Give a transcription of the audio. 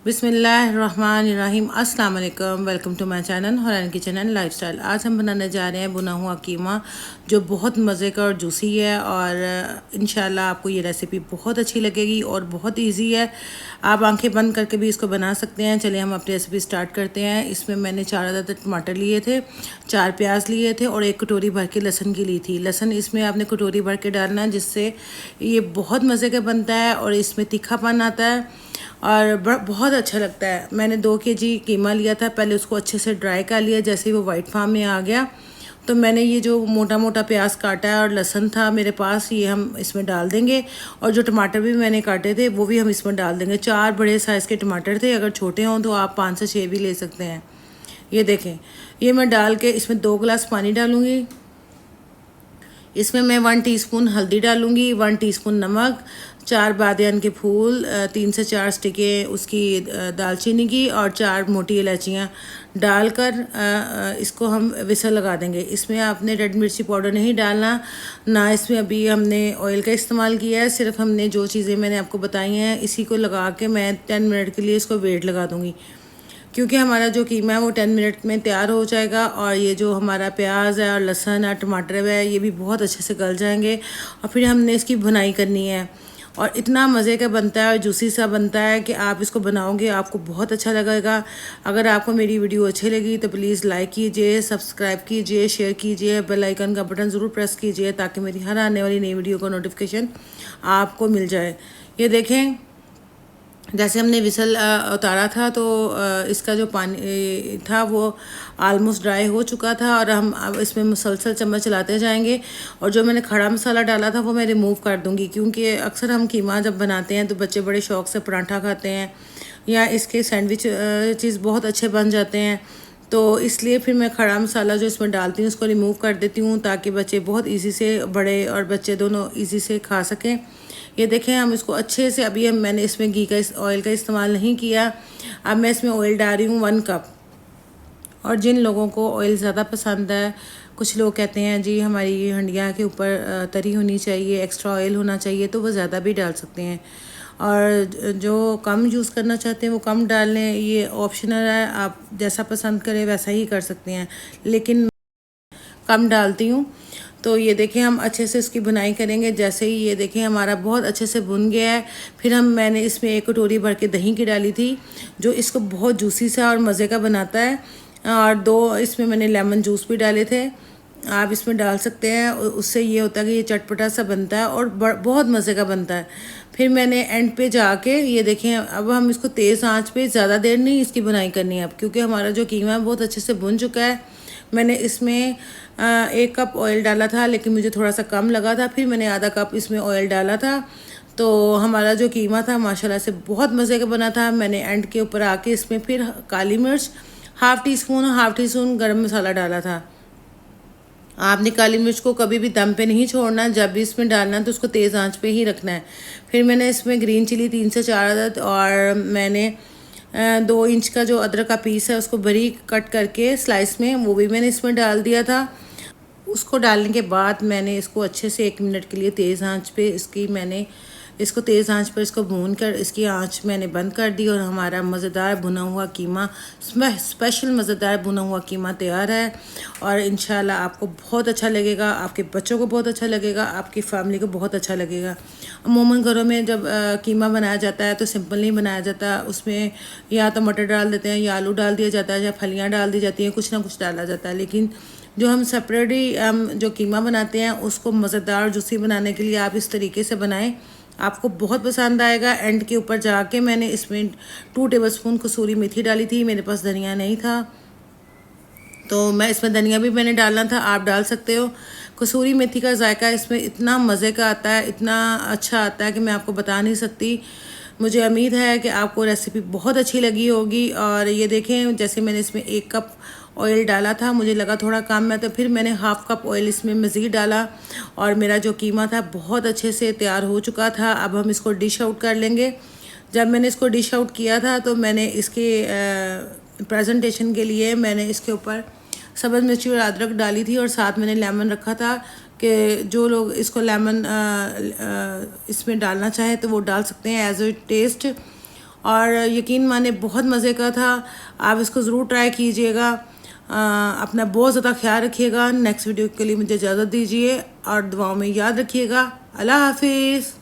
बिस्मिल्लाहिर्रहमानिर्रहीम। अस्सलाम वालेकुम। Welcome to my channel Hurain kitchen and lifestyle. आज हम बनाने जा रहे हैं भुना हुआ कीमा, जो बहुत मज़े का और जूसी है और इंशाल्लाह आपको ये रेसिपी बहुत अच्छी लगेगी और बहुत इजी है। आप आंखें बंद करके भी इसको बना सकते हैं। चलिए हम अपनी रेसिपी स्टार्ट करते हैं। इसमें मैंने 4 अदद टमाटर लिए थे, 4 प्याज लिए थे और 1 कटोरी भर के लहसुन की ली थी। लहसुन इसमें आपने कटोरी भर के डालना है, जिससे ये बहुत मज़े का बनता है और इसमें तीखापन आता है और बहुत अच्छा लगता है। मैंने 2 केजी कीमा लिया था। पहले उसको अच्छे से ड्राई कर लिया। जैसे ही वो वाइट फार्म में आ गया तो मैंने ये जो मोटा मोटा प्याज काटा है और लहसुन था मेरे पास, ये हम इसमें डाल देंगे। और जो टमाटर भी मैंने काटे थे वो भी हम इसमें डाल देंगे। 4 बड़े साइज़ के टमाटर थे। अगर छोटे हों तो आप 5 से 6 भी ले सकते हैं। ये देखें, ये मैं डाल के इसमें 2 गिलास पानी डालूँगी। इसमें मैं 1 टीस्पून हल्दी डालूँगी, 1 टीस्पून नमक, 4 बादियान के फूल, 3 से 4 स्टिकें उसकी दालचीनी की और 4 मोटी इलायचियाँ डालकर इसको हम विसल लगा देंगे। इसमें आपने रेड मिर्ची पाउडर नहीं डालना, ना इसमें अभी हमने ऑयल का इस्तेमाल किया है। सिर्फ हमने जो चीज़ें मैंने आपको बताई हैं इसी को लगा के मैं 10 मिनट के लिए इसको वेट लगा दूँगी, क्योंकि हमारा जो कीमा है वो 10 मिनट में तैयार हो जाएगा। और ये जो हमारा प्याज है और लहसुन और टमाटर है ये भी बहुत अच्छे से गल जाएंगे। और फिर हमने इसकी भुनाई करनी है और इतना मज़े का बनता है और जूसी सा बनता है कि आप इसको बनाओगे आपको बहुत अच्छा लगेगा। अगर आपको मेरी वीडियो अच्छी लगी तो प्लीज़ लाइक कीजिए, सब्सक्राइब कीजिए, शेयर कीजिए, बेल आइकन का बटन ज़रूर प्रेस कीजिए ताकि मेरी हर आने वाली नई वीडियो का नोटिफिकेशन आपको मिल जाए। ये देखें, जैसे हमने विसल उतारा था तो इसका जो पानी था वो आलमोस्ट ड्राई हो चुका था और हम अब इसमें मुसलसल चम्मच चलाते जाएंगे। और जो मैंने खड़ा मसाला डाला था वो मैं रिमूव कर दूंगी, क्योंकि अक्सर हम कीमा जब बनाते हैं तो बच्चे बड़े शौक़ से पराठा खाते हैं या इसके सैंडविच चीज़ बहुत अच्छे बन जाते हैं। तो इसलिए फिर मैं खड़ा मसाला जो इसमें डालती हूँ उसको रिमूव कर देती हूँ ताकि बच्चे बहुत ईजी से, बड़े और बच्चे दोनों ईजी से खा सकें। ये देखें, हम इसको अच्छे से, अभी मैंने इसमें घी का ऑयल का इस्तेमाल नहीं किया। अब मैं इसमें ऑयल डाल रही हूँ 1 कप। और जिन लोगों को ऑयल ज़्यादा पसंद है, कुछ लोग कहते हैं जी हमारी हंडिया के ऊपर तरी होनी चाहिए, एक्स्ट्रा ऑयल होना चाहिए, तो वो ज़्यादा भी डाल सकते हैं। और जो कम यूज़ करना चाहते हैं वो कम डाल लें, ये ऑप्शनल है, आप जैसा पसंद करें वैसा ही कर सकते हैं, लेकिन कम डालती हूँ। तो ये देखें, हम अच्छे से इसकी बुनाई करेंगे। जैसे ही ये देखें हमारा बहुत अच्छे से भुन गया है, फिर मैंने इसमें 1 कटोरी भर के दही की डाली थी, जो इसको बहुत जूसी सा और मज़े का बनाता है। और 2 इसमें मैंने लेमन जूस भी डाले थे, आप इसमें डाल सकते हैं। उससे ये होता है कि ये चटपटा सा बनता है और बहुत मज़े का बनता है। फिर मैंने एंड पे जाके ये देखें, अब हम इसको तेज़ आंच पे ज़्यादा देर नहीं इसकी बुनाई करनी है अब, क्योंकि हमारा जो कीमा है बहुत अच्छे से भुन चुका है। मैंने इसमें 1 कप ऑयल डाला था, लेकिन मुझे थोड़ा सा कम लगा था, फिर मैंने आधा कप इसमें ऑयल डाला था। तो हमारा जो कीमा था माशाल्लाह से बहुत मज़े का बना था। मैंने एंड के ऊपर आके इसमें फिर काली मिर्च हाफ़ टी स्पून गरम मसाला डाला था। आपने काली मिर्च को कभी भी दम पे नहीं छोड़ना, जब भी इसमें डालना है तो उसको तेज़ आंच पे ही रखना है। फिर मैंने इसमें ग्रीन चिली 3 से 4 अदद और मैंने 2 इंच का जो अदरक का पीस है उसको बारीक कट करके स्लाइस में, वो भी मैंने इसमें डाल दिया था। उसको डालने के बाद मैंने इसको अच्छे से 1 मिनट के लिए तेज़ आंच पे इसको तेज़ आंच पर इसको भून कर इसकी आंच मैंने बंद कर दी और हमारा मज़ेदार भुना हुआ कीमा, स्पेशल मज़ेदार भुना हुआ कीमा तैयार है। और इंशाल्लाह आपको बहुत अच्छा लगेगा, आपके बच्चों को बहुत अच्छा लगेगा, आपकी फैमिली को बहुत अच्छा लगेगा। अमूमन घरों में जब कीमा बनाया जाता है तो सिंपल नहीं बनाया जाता, उसमें या तो मटर डाल देते हैं या आलू डाल दिया जाता है या फलियाँ डाल दी जाती हैं, कुछ ना कुछ डाला जाता है। लेकिन जो हम सेपरेटली जो कीमा बनाते हैं उसको मज़ेदार जूसी बनाने के लिए आप इस तरीके से बनाएं, आपको बहुत पसंद आएगा। एंड के ऊपर जाके मैंने इसमें 2 टेबलस्पून कसूरी मेथी डाली थी, मेरे पास धनिया नहीं था तो मैं इसमें धनिया भी मैंने डालना था, आप डाल सकते हो। कसूरी मेथी का जायका इसमें इतना मज़े का आता है, इतना अच्छा आता है कि मैं आपको बता नहीं सकती। मुझे उम्मीद है कि आपको रेसिपी बहुत अच्छी लगी होगी। और ये देखें, जैसे मैंने इसमें 1 कप ऑयल डाला था, मुझे लगा थोड़ा कम है तो फिर मैंने हाफ़ कप ऑयल इसमें मज़ीद डाला और मेरा जो कीमा था बहुत अच्छे से तैयार हो चुका था। अब हम इसको डिश आउट कर लेंगे। जब मैंने इसको डिश आउट किया था तो मैंने इसके प्रेजेंटेशन के लिए मैंने इसके ऊपर सब्ज़ मिर्ची और अदरक डाली थी और साथ मैंने लेमन रखा था कि जो लोग इसको लेमन इसमें डालना चाहें तो वो डाल सकते हैं एज ए टेस्ट। और यकीन माने बहुत मज़े का था। आप इसको ज़रूर ट्राई कीजिएगा। अपना बहुत ज़्यादा ख्याल रखिएगा। नेक्स्ट वीडियो के लिए मुझे इजाज़त दीजिए और दुआओं में याद रखिएगा। अल्लाह हाफिज़।